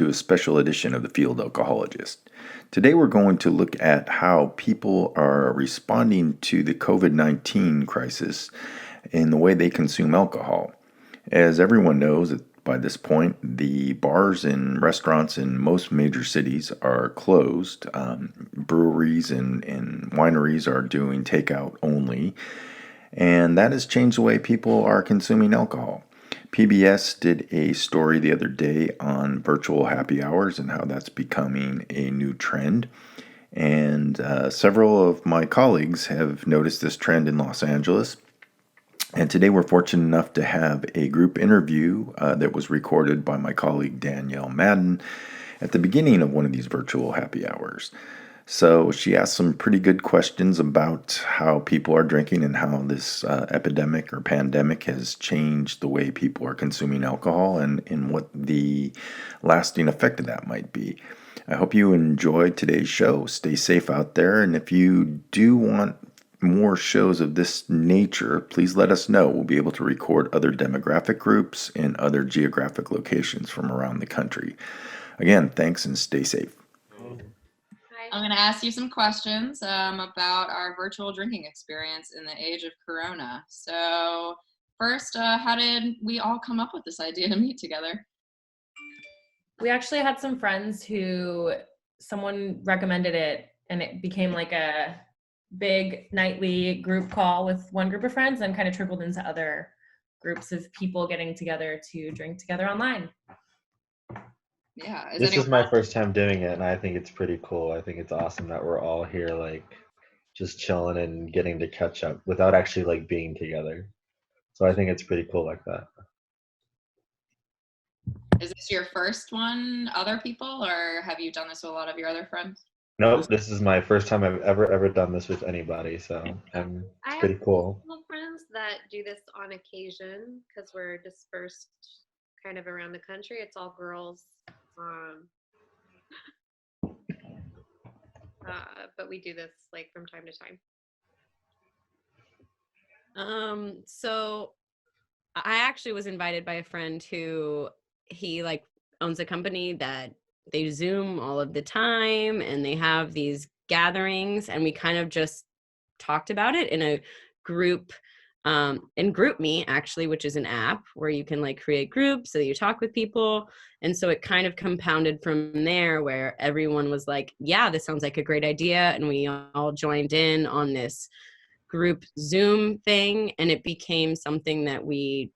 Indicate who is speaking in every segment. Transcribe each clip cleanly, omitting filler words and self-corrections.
Speaker 1: to a special edition of the Field Alcohologist. Today we're going to look at how people are responding to the COVID-19 crisis in the way they consume alcohol. As everyone knows by this point, the bars and restaurants in most major cities are closed. Breweries and wineries are doing takeout only, and that has changed the way people are consuming alcohol. PBS did a story the other day on virtual happy hours and how that's becoming a new trend. And several of my colleagues have noticed this trend in Los Angeles. And today we're fortunate enough to have a group interview that was recorded by my colleague Daniele Madden at the beginning of one of these virtual happy hours. So she asked some pretty good questions about how people are drinking and how this epidemic or pandemic has changed the way people are consuming alcohol and what the lasting effect of that might be. I hope you enjoyed today's show. Stay safe out there. And if you do want more shows of this nature, please let us know. We'll be able to record other demographic groups and other geographic locations from around the country. Again, thanks and stay safe.
Speaker 2: I'm going to ask you some questions about our virtual drinking experience in the age of Corona. So first, how did we all come up with this idea to meet together?
Speaker 3: We actually had some friends who someone recommended it, and it became like a big nightly group call with one group of friends and kind of trickled into other groups of people getting together to drink together online.
Speaker 2: Yeah.
Speaker 4: This is my first time doing it, and I think it's pretty cool. I think it's awesome that we're all here, like, just chilling and getting to catch up without actually, like, being together. So I think it's pretty cool like that.
Speaker 2: Is this your first one, other people, or have you done this with a lot of your other friends?
Speaker 4: Nope, this is my first time I've ever done this with anybody, so it's pretty cool.
Speaker 5: I have friends that do this on occasion because we're dispersed kind of around the country. It's all girls. But we do this like from time to time.
Speaker 6: So I actually was invited by a friend who he like owns a company that they Zoom all of the time and they have these gatherings, and we kind of just talked about it in a group in GroupMe actually, which is an app where you can like create groups so that you talk with people. And so it kind of compounded from there where everyone was like, yeah, this sounds like a great idea. And we all joined in on this group Zoom thing, and it became something that we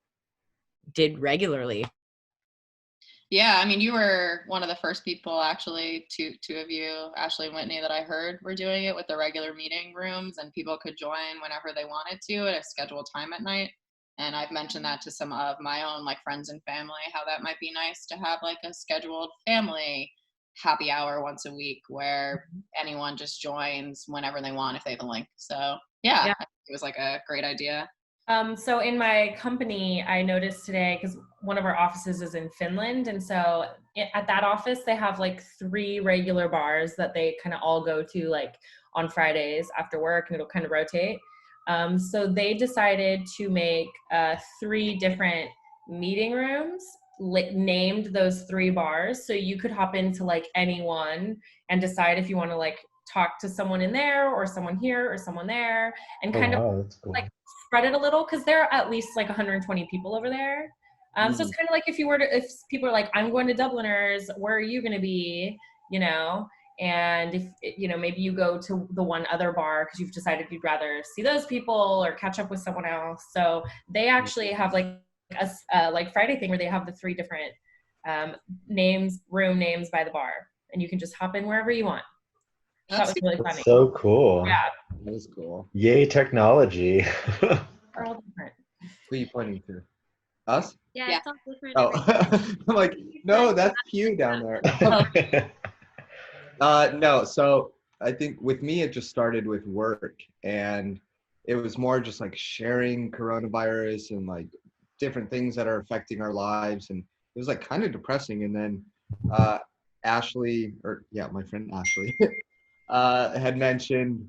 Speaker 6: did regularly.
Speaker 2: Yeah, I mean, you were one of the first people, actually, two of you, Ashley and Whitney, that I heard were doing it with the regular meeting rooms, and people could join whenever they wanted to at a scheduled time at night. And I've mentioned that to some of my own like friends and family, how that might be nice to have like a scheduled family happy hour once a week where anyone just joins whenever they want if they have a link. So yeah. I think it was like a great idea.
Speaker 3: So in my company, I noticed today, because one of our offices is in Finland, and so at that office, they have like 3 regular bars that they kind of all go to like on Fridays after work, and it'll kind of rotate. So they decided to make 3 different meeting rooms, named those 3 bars, so you could hop into like any one and decide if you want to like talk to someone in there or someone here or someone there, and kind of
Speaker 4: That's cool.
Speaker 3: like spread it a little, because there are at least like 120 people over there. So it's kind of like if people are like, I'm going to Dubliners, where are you going to be, you know? And if, you know, maybe you go to the one other bar because you've decided you'd rather see those people or catch up with someone else. So they actually have like a like Friday thing where they have the 3 different room names by the bar, and you can just hop in wherever you want. That was really funny.
Speaker 4: So cool.
Speaker 3: Yeah.
Speaker 7: That was cool.
Speaker 4: Yay, technology.
Speaker 3: They're all different.
Speaker 7: Who are you pointing to? Us?
Speaker 5: Yeah, it's all different.
Speaker 7: Oh, I'm like, no, that's Pew down there. No, so I think with me, it just started with work, and it was more just like sharing coronavirus and like different things that are affecting our lives. And it was like kind of depressing. And then Ashley, my friend Ashley, had mentioned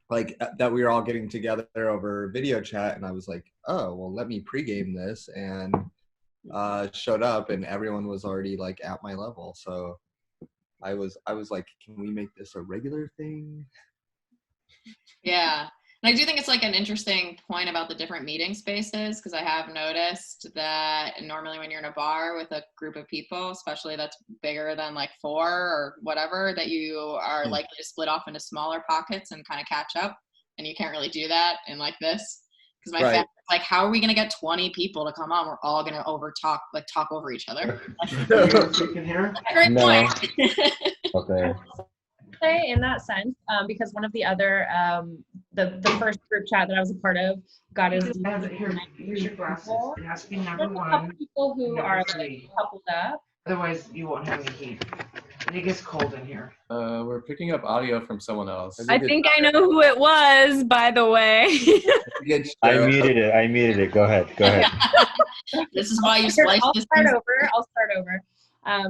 Speaker 7: like that we were all getting together over video chat, and I was like, oh well, let me pregame this. And showed up, and everyone was already like at my level. So I was like, can we make this a regular thing?
Speaker 2: Yeah. And I do think it's like an interesting point about the different meeting spaces, because I have noticed that normally when you're in a bar with a group of people, especially that's bigger than like 4 or whatever, that you are likely to split off into smaller pockets and kind of catch up. And you can't really do that in like this. Because my family's like, how are we going to get 20 people to come on? We're all going to talk over each other.
Speaker 8: Are you guys speaking here?
Speaker 2: Great
Speaker 4: No.
Speaker 2: point.
Speaker 4: Okay.
Speaker 3: Say in that sense, because one of the other the first group chat that I was a part of got us
Speaker 8: Here's your glasses. It has to be number
Speaker 3: there's a couple
Speaker 8: 1.
Speaker 3: people who
Speaker 8: number
Speaker 3: are like
Speaker 8: 3.
Speaker 3: coupled up.
Speaker 8: Otherwise, you won't have any heat. And it gets cold in here.
Speaker 9: We're picking up audio from someone else.
Speaker 6: I think I know who it was, by the way.
Speaker 4: I muted it. Go ahead.
Speaker 2: This is why you
Speaker 3: Here,
Speaker 2: splice
Speaker 3: I'll
Speaker 2: this.
Speaker 3: start over.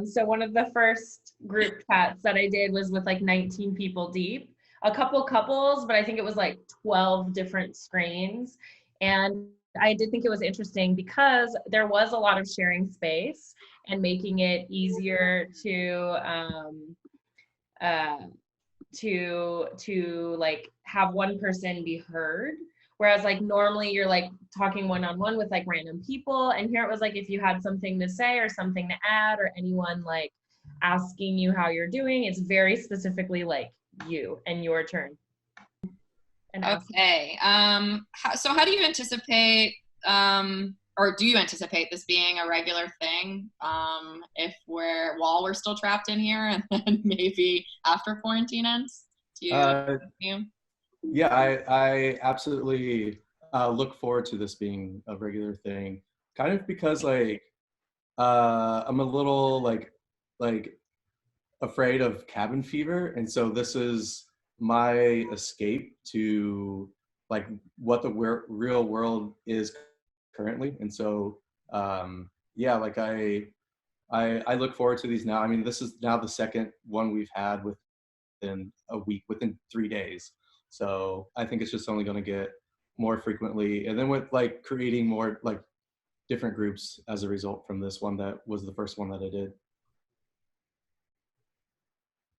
Speaker 3: So one of the first group chats that I did was with like 19 people deep, a couple couples, but I think it was like 12 different screens. And I did think it was interesting because there was a lot of sharing space and making it easier to like have one person be heard. Whereas like normally you're like talking one-on-one with like random people, and here it was like if you had something to say or something to add or anyone like asking you how you're doing, it's very specifically like you and your turn. And
Speaker 2: Okay. So how do you anticipate, or do you anticipate this being a regular thing? If while we're still trapped in here, and then maybe after quarantine ends?
Speaker 9: Yeah, I absolutely look forward to this being a regular thing. Kind of because like I'm a little like afraid of cabin fever, and so this is my escape to like what the real world is currently. And so yeah, like I look forward to these now. I mean, this is now the second one we've had within a week, within 3 days. So I think it's just only going to get more frequently, and then with like creating more like different groups as a result from this one that was the first one that I did.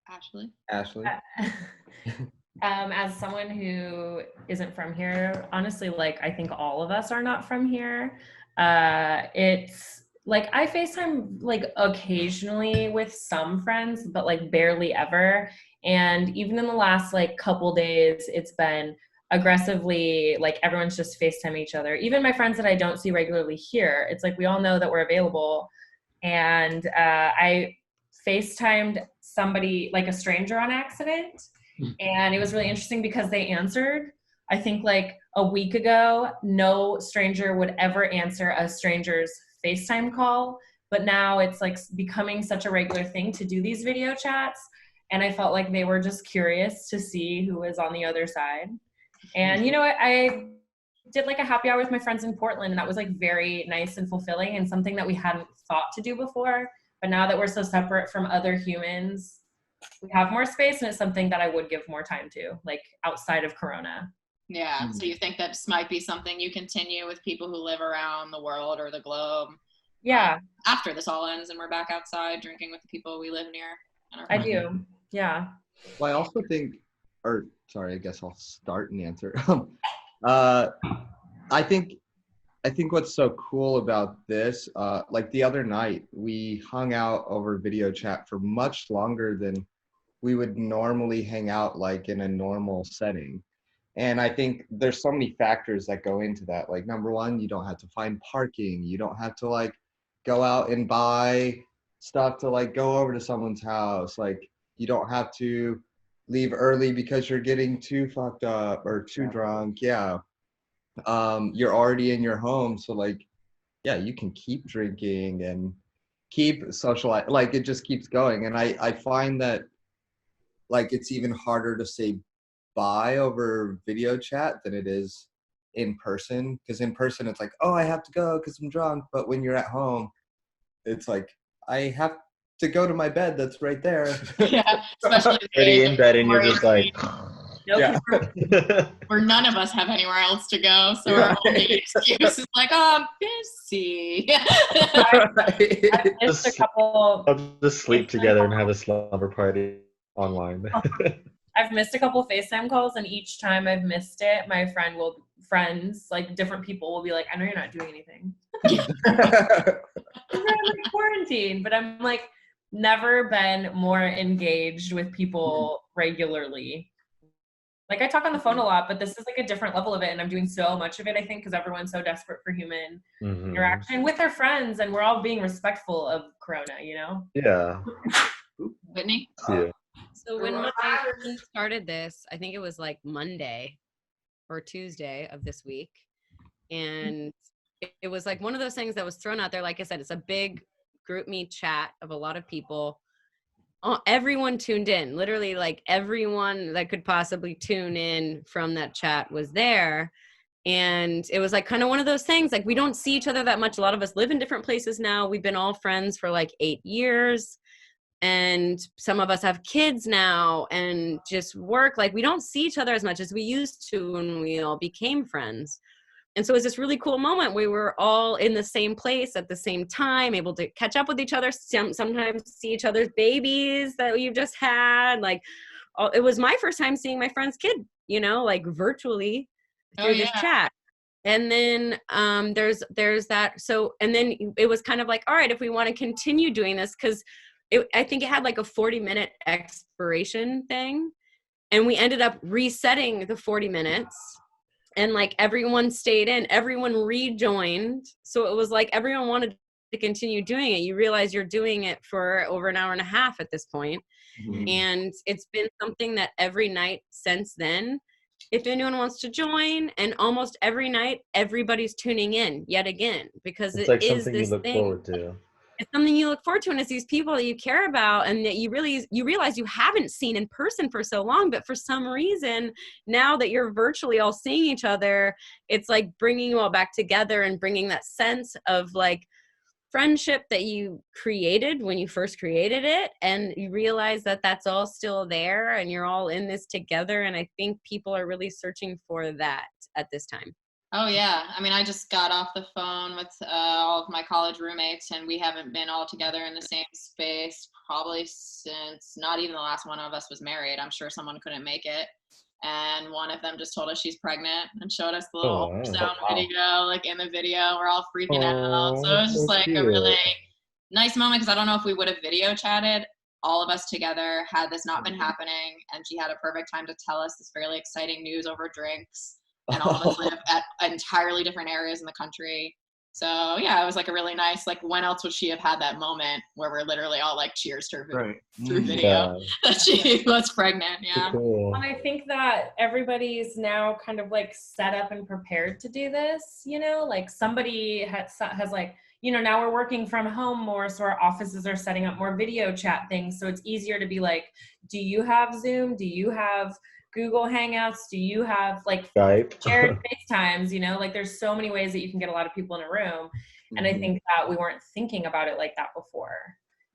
Speaker 2: Ashley?
Speaker 3: As someone who isn't from here, honestly, like I think all of us are not from here. It's like I FaceTime like occasionally with some friends, but like barely ever. And even in the last like couple days, it's been aggressively like everyone's just FaceTiming each other. Even my friends that I don't see regularly here, it's like we all know that we're available. And I FaceTimed somebody, like a stranger, on accident. And it was really interesting because they answered. I think like a week ago, no stranger would ever answer a stranger's FaceTime call. But now it's like becoming such a regular thing to do these video chats. And I felt like they were just curious to see who was on the other side. And, you know, I did like a happy hour with my friends in Portland, and that was like very nice and fulfilling and something that we hadn't thought to do before. But now that we're so separate from other humans, we have more space, and it's something that I would give more time to, like outside of Corona.
Speaker 2: Yeah. So you think that this might be something you continue with people who live around the world or the globe?
Speaker 3: Yeah.
Speaker 2: After this all ends and we're back outside drinking with the people we live near.
Speaker 3: I do. Yeah.
Speaker 7: Well, I also think, or sorry, I guess I'll start and answer. I think what's so cool about this, like the other night, we hung out over video chat for much longer than we would normally hang out like in a normal setting. And I think there's so many factors that go into that. Like number one, you don't have to find parking. You don't have to like go out and buy stuff to like go over to someone's house. Like you don't have to leave early because you're getting too fucked up or too drunk. Yeah. You're already in your home. So like, yeah, you can keep drinking and keep socializing. Like it just keeps going. And I find that like it's even harder to say bye over video chat than it is in person. Because in person, it's like, oh, I have to go because I'm drunk. But when you're at home, it's like, I have to go to my bed that's right there.
Speaker 2: Yeah, especially
Speaker 4: Already in bed, and you're just like,
Speaker 3: No
Speaker 9: Yeah.
Speaker 2: Where none of us have anywhere else to go, so our only excuse is like, oh, I'm busy.
Speaker 3: I've missed a couple.
Speaker 4: I'll just sleep together and have a slumber party online.
Speaker 3: I've missed a couple FaceTime calls, and each time I've missed it, my friends, like different people will be like, I know you're not doing anything. We're in like quarantine, but I'm like, never been more engaged with people regularly. Like I talk on the phone a lot, but this is like a different level of it, and I'm doing so much of it, I think, because everyone's so desperate for human interaction with their friends, and we're all being respectful of Corona, you know?
Speaker 4: Yeah.
Speaker 2: Whitney?
Speaker 4: Yeah.
Speaker 6: So when my friend started this, I think it was like Monday or Tuesday of this week. And it was like one of those things that was thrown out there. Like I said, it's a big group meet chat of a lot of people. Everyone tuned in. Literally, like everyone that could possibly tune in from that chat was there. And it was like kind of one of those things, like we don't see each other that much. A lot of us live in different places now. We've been all friends for like 8 years. And some of us have kids now and just work. Like we don't see each other as much as we used to when we all became friends. And so it was this really cool moment. We were all in the same place at the same time, able to catch up with each other, sometimes see each other's babies that you've just had. Like, it was my first time seeing my friend's kid, you know, like virtually through this chat. And then there's that. So, and then it was kind of like, all right, if we want to continue doing this, because I think it had like a 40-minute expiration thing. And we ended up resetting the 40 minutes. And like everyone stayed in, everyone rejoined. So it was like everyone wanted to continue doing it. You realize you're doing it for over an hour and a half at this point. And it's been something that every night since then, if anyone wants to join, and almost every night, everybody's tuning in yet again, because
Speaker 4: It's like
Speaker 6: is
Speaker 4: something you
Speaker 6: this
Speaker 4: look
Speaker 6: thing.
Speaker 4: forward to.
Speaker 6: It's something you look forward to, and it's these people that you care about and that you realize you haven't seen in person for so long, but for some reason, now that you're virtually all seeing each other, it's like bringing you all back together and bringing that sense of like friendship that you created when you first created it. And you realize that that's all still there and you're all in this together. And I think people are really searching for that at this time.
Speaker 2: Oh yeah, I mean, I just got off the phone with all of my college roommates, and we haven't been all together in the same space probably since not even the last one of us was married. I'm sure someone couldn't make it, and one of them just told us she's pregnant and showed us the little ultrasound video, like in the video. We're all freaking out. So it was just like a really nice moment, because I don't know if we would have video chatted all of us together had this not been happening, and she had a perfect time to tell us this fairly exciting news over drinks. And all of us live at entirely different areas in the country. So yeah, it was like a really nice, like when else would she have had that moment where we're literally all like cheers to her through video that she was pregnant. Yeah.
Speaker 3: Cool. And I think that everybody's now kind of like set up and prepared to do this, you know, like somebody has like, you know, now we're working from home more, so our offices are setting up more video chat things. So it's easier to be like, do you have Zoom? Do you have Google Hangouts? Do you have like
Speaker 4: Skype?
Speaker 3: Shared FaceTimes? You know, like there's so many ways that you can get a lot of people in a room. And I think that we weren't thinking about it like that before.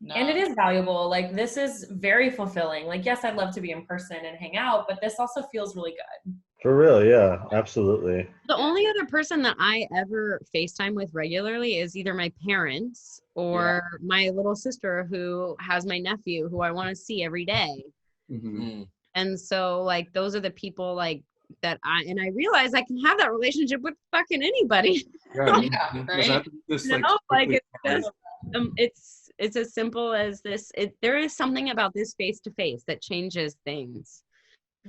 Speaker 3: No. And it is valuable. Like this is very fulfilling. Like, yes, I'd love to be in person and hang out, but this also feels really good.
Speaker 4: For real, yeah, absolutely.
Speaker 6: The only other person that I ever FaceTime with regularly is either my parents or my little sister who has my nephew who I want to see every day. And so like those are the people like that I realize I can have that relationship with fucking anybody.
Speaker 2: Right?
Speaker 6: It's as simple as this. There is something about this face to face that changes things.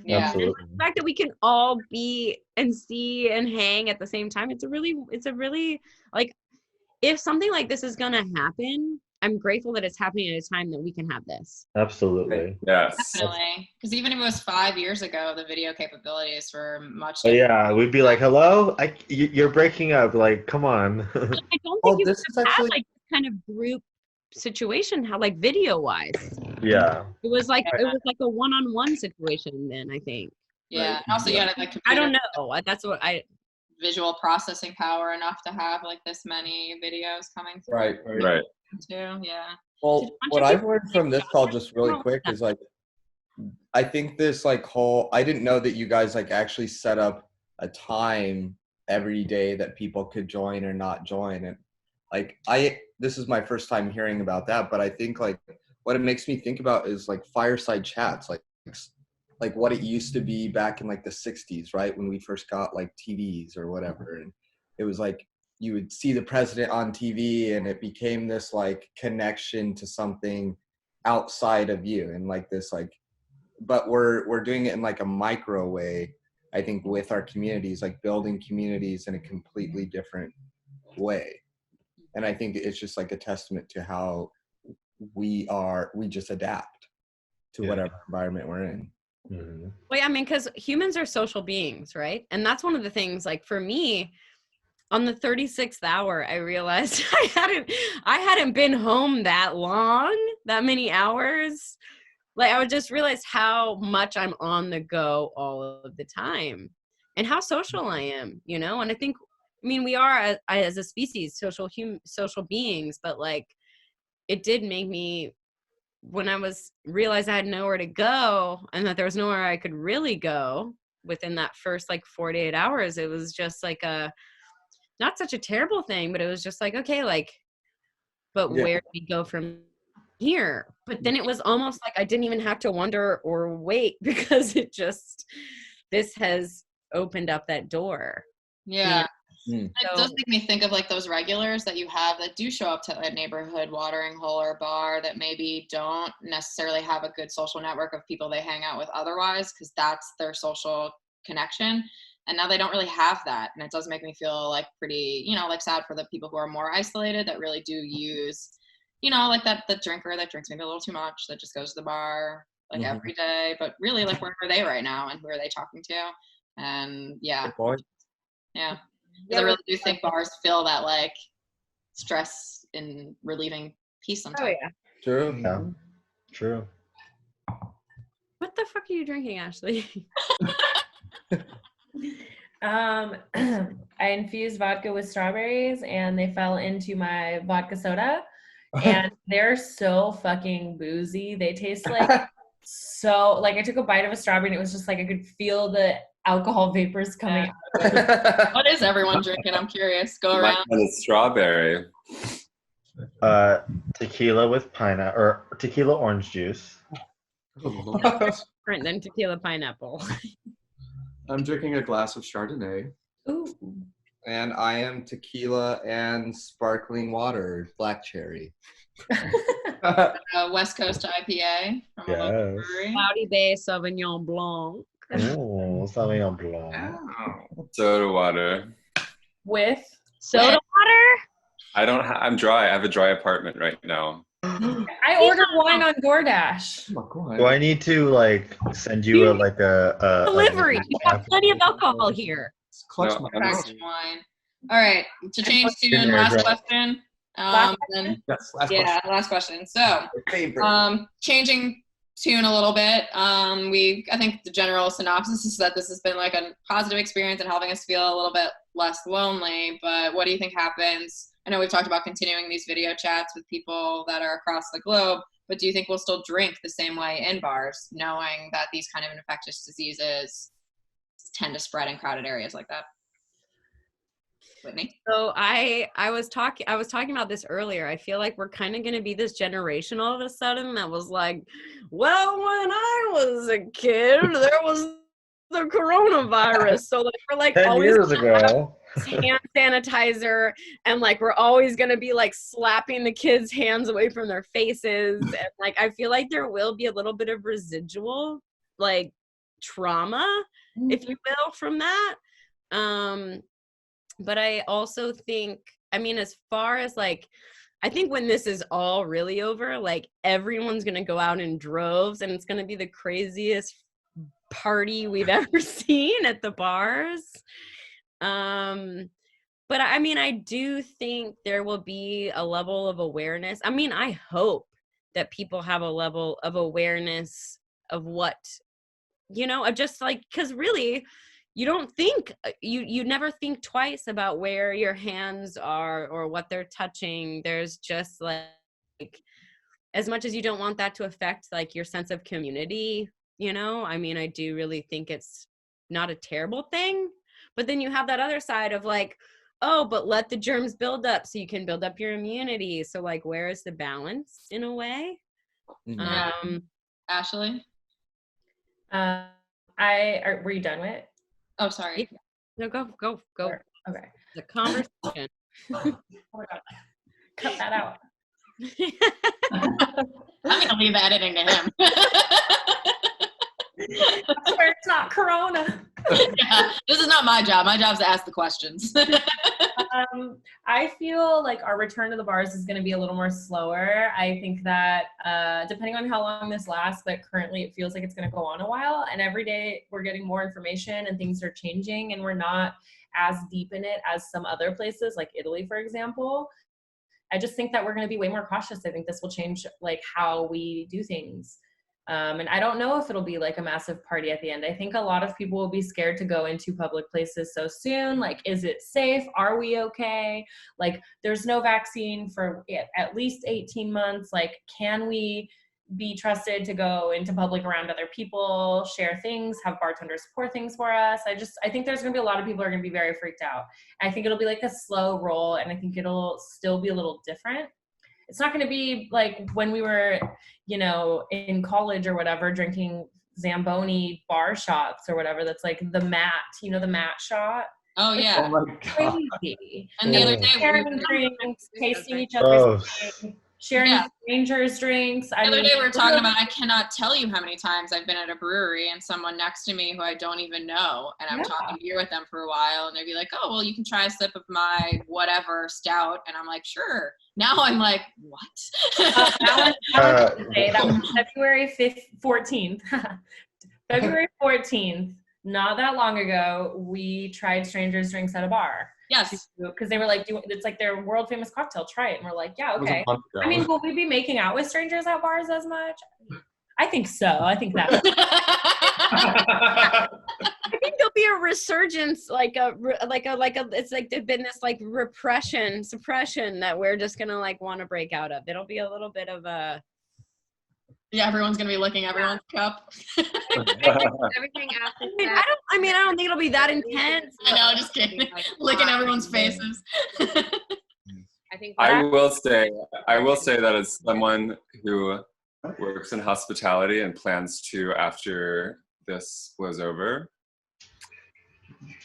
Speaker 2: Yeah.
Speaker 4: Absolutely.
Speaker 6: The fact that we can all be and see and hang at the same time, it's a really like, if something like this is gonna happen, I'm grateful that it's happening at a time that we can have this.
Speaker 4: Absolutely.
Speaker 1: Yes.
Speaker 2: Definitely. Because even if it was 5 years ago, the video capabilities were much
Speaker 4: different. Yeah, we'd be like, hello? You're breaking up. Like, come on.
Speaker 6: I don't think you could have had like this kind of group situation, how like video wise.
Speaker 4: Yeah.
Speaker 6: It was like a one-on-one situation then, I think.
Speaker 2: Yeah. And also you had like
Speaker 6: I don't know. That's what
Speaker 2: visual processing power enough to have like this many videos coming through.
Speaker 1: Right.
Speaker 2: Too. Yeah.
Speaker 7: Well, what I've learned from this call just really quick is like, I think this like whole, I didn't know that you guys like actually set up a time every day that people could join or not join. And like, this is my first time hearing about that, but I think like what it makes me think about is like fireside chats, like what it used to be back in like the 60s, right? When we first got like TVs or whatever. And it was like, you would see the president on TV and it became this like connection to something outside of you. And like this, like, but we're doing it in like a micro way, I think, with our communities, like building communities in a completely different way. And I think it's just like a testament to how we just adapt to whatever environment we're in.
Speaker 4: Mm-hmm.
Speaker 6: Well, yeah, I mean, because humans are social beings, right? And that's one of the things, like for me, on the 36th hour, I realized I hadn't been home that long, that many hours. Like I would just realize how much I'm on the go all of the time and how social I am, you know? And I think, I mean, we are as a species, social beings, but like it did make me, when I realized I had nowhere to go and that there was nowhere I could really go within that first like 48 hours, it was just like not such a terrible thing, but it was just like, okay, like, but where do we go from here? But then it was almost like I didn't even have to wonder or wait because this has opened up that door.
Speaker 2: Yeah.
Speaker 6: You know?
Speaker 2: It does make me think of like those regulars that you have that do show up to a neighborhood watering hole or bar that maybe don't necessarily have a good social network of people they hang out with otherwise, because that's their social connection. And now they don't really have that. And it does make me feel like pretty, you know, like sad for the people who are more isolated that really do use, you know, like the drinker that drinks maybe a little too much, that just goes to the bar like every day. But really, like, where are they right now and who are they talking to? And yeah.
Speaker 7: Good point.
Speaker 2: Yeah. Because I really do think bars fill that like stress in relieving piece sometimes.
Speaker 3: Oh yeah.
Speaker 7: True.
Speaker 4: Yeah. True.
Speaker 6: What the fuck are you drinking, Ashley?
Speaker 3: I infused vodka with strawberries and they fell into my vodka soda and they're so fucking boozy. They taste like I took a bite of a strawberry and it was just like I could feel the alcohol vapors coming out of it.
Speaker 2: What is everyone drinking? I'm curious. Go around.
Speaker 10: It's strawberry.
Speaker 4: Tequila with pineapple or tequila orange juice.
Speaker 6: Different than tequila pineapple.
Speaker 9: I'm drinking a glass of Chardonnay.
Speaker 3: Ooh.
Speaker 7: And I am tequila and sparkling water, black cherry.
Speaker 2: West Coast IPA from a local brewery.
Speaker 6: Cloudy Bay Sauvignon Blanc.
Speaker 4: Oh, Sauvignon Blanc.
Speaker 10: Soda water.
Speaker 3: With
Speaker 6: soda water?
Speaker 10: I'm dry. I have a dry apartment right now.
Speaker 3: I ordered wine on DoorDash.
Speaker 4: Do I need to like send you a
Speaker 6: delivery? You have plenty of alcohol here.
Speaker 9: Clutch
Speaker 10: No,
Speaker 9: my
Speaker 2: Cracked wine. All right, to change tune, last question. Last question. So, changing tune a little bit. I think the general synopsis is that this has been like a positive experience and helping us feel a little bit less lonely. But what do you think happens? I know we've talked about continuing these video chats with people that are across the globe, but do you think we'll still drink the same way in bars, knowing that these kind of infectious diseases tend to spread in crowded areas like that? Whitney?
Speaker 6: So I was talking about this earlier. I feel like we're kind of going to be this generation all of a sudden that was like, well, when I was a kid, there was the coronavirus. So like we're like
Speaker 4: 10
Speaker 6: always
Speaker 4: years ago.
Speaker 6: hand sanitizer, and like we're always going to be like slapping the kids' hands away from their faces. And like I feel like there will be a little bit of residual like trauma, if you will, from that. But I also think, I mean, as far as like, I think when this is all really over, like everyone's going to go out in droves and it's going to be the craziest party we've ever seen at the bars. But I mean, I do think there will be a level of awareness. I mean, I hope that people have a level of awareness of what, you know, just like, because really, you don't think, you never think twice about where your hands are or what they're touching. There's just like, as much as you don't want that to affect like your sense of community, you know? I mean, I do really think it's not a terrible thing, but then you have that other side of like, oh, but let the germs build up so you can build up your immunity. So like, where is the balance in a way?
Speaker 2: Yeah. Ashley?
Speaker 3: Were you done with it?
Speaker 2: Oh, sorry.
Speaker 6: No, go.
Speaker 3: Okay.
Speaker 6: The conversation.
Speaker 3: Oh my God. Cut that out.
Speaker 2: I'm gonna leave the editing to him.
Speaker 3: I swear it's not Corona.
Speaker 2: Yeah, this is not my job. My job is to ask the questions.
Speaker 3: I feel like our return to the bars is going to be a little more slower. I think that depending on how long this lasts, but currently it feels like it's going to go on a while. And every day we're getting more information and things are changing, and we're not as deep in it as some other places like Italy, for example. I just think that we're going to be way more cautious. I think this will change like how we do things. And I don't know if it'll be like a massive party at the end. I think a lot of people will be scared to go into public places so soon. Like, is it safe? Are we okay? Like, there's no vaccine for at least 18 months. Like, can we be trusted to go into public around other people, share things, have bartenders pour things for us? I think there's gonna be a lot of people who are gonna be very freaked out. I think it'll be like a slow roll, and I think it'll still be a little different. It's not going to be like when we were, in college or whatever, drinking Zamboni bar shots or whatever. That's like the mat, the mat shot.
Speaker 2: Oh, yeah.
Speaker 7: Oh my God.
Speaker 3: Crazy.
Speaker 2: And the other day,
Speaker 3: Sharing drinks, tasting each other's drinks, sharing strangers' drinks.
Speaker 2: The other day we were talking about, I cannot tell you how many times I've been at a brewery and someone next to me who I don't even know, and I'm talking beer with them for a while, and they'd be like, oh, well, you can try a sip of my whatever stout. And I'm like, sure. Now I'm like, what?
Speaker 3: That was February 14th. February 14th, not that long ago, we tried strangers' drinks at a bar.
Speaker 2: Yes.
Speaker 3: Because they were like, it's like their world famous cocktail, try it. And we're like, yeah, okay. I mean, will we be making out with strangers at bars as much? I think so. I think that.
Speaker 6: I think there'll be a resurgence, it's like there's been this like suppression that we're just gonna like want to break out of. It'll be a little bit of a.
Speaker 2: Yeah, everyone's gonna be licking everyone's cup.
Speaker 5: Everything after that.
Speaker 6: I don't think it'll be that intense.
Speaker 2: I know, just kidding. Licking everyone's faces.
Speaker 10: I will say that as someone who works in hospitality and plans to after this blows over,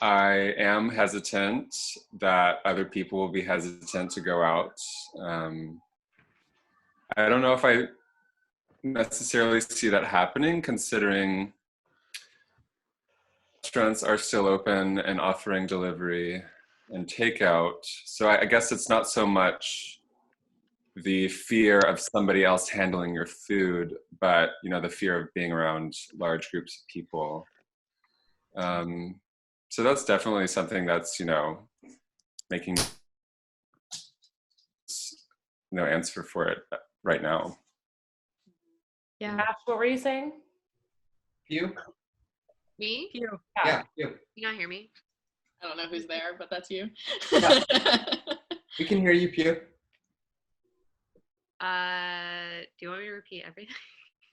Speaker 10: I am hesitant that other people will be hesitant to go out. I don't know if I necessarily see that happening, considering restaurants are still open and offering delivery and takeout. So I guess it's not so much the fear of somebody else handling your food, but the fear of being around large groups of people. So that's definitely something that's making answer for it right now.
Speaker 3: Yeah. Ash, what were you saying?
Speaker 7: You?
Speaker 5: Me?
Speaker 3: You.
Speaker 7: Yeah, you.
Speaker 5: You not hear me?
Speaker 2: I don't know who's there, but that's you.
Speaker 7: We can hear you, Pew.
Speaker 5: Do you want me to repeat everything?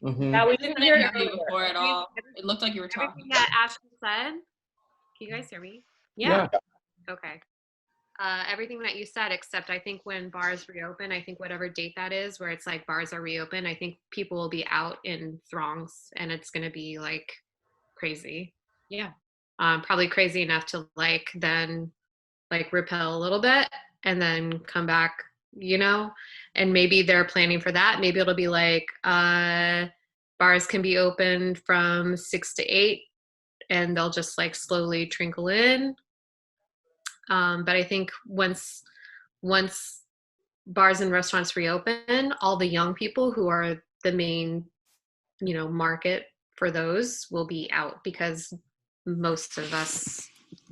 Speaker 7: Mm-hmm.
Speaker 3: No, we
Speaker 2: didn't hear you before at all. It looked like you were talking.
Speaker 5: Everything that Ashley said. Can you guys hear me?
Speaker 6: Yeah.
Speaker 5: Okay. Everything that you said, except I think when bars reopen, I think whatever date that is, where it's like bars are reopened, I think people will be out in throngs, and it's going to be like crazy.
Speaker 6: Yeah.
Speaker 5: Probably crazy enough to then repel a little bit and then come back, and maybe they're planning for that. Maybe it'll be like bars can be open from 6 to 8 and they'll just slowly trickle in. But I think once bars and restaurants reopen, all the young people who are the main, market for those will be out, because most of us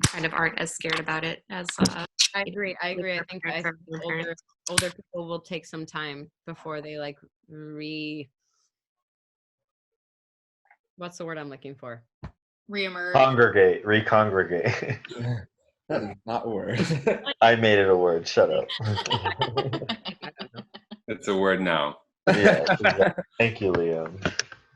Speaker 5: kind of aren't as scared about it as.
Speaker 6: I agree. I think older people will take some time before they what's the word I'm looking for?
Speaker 2: Reemerge.
Speaker 4: Recongregate.
Speaker 7: That is not a word.
Speaker 4: I made it a word. Shut up.
Speaker 10: It's a word now.
Speaker 4: Yeah. Exactly. Thank you, Liam.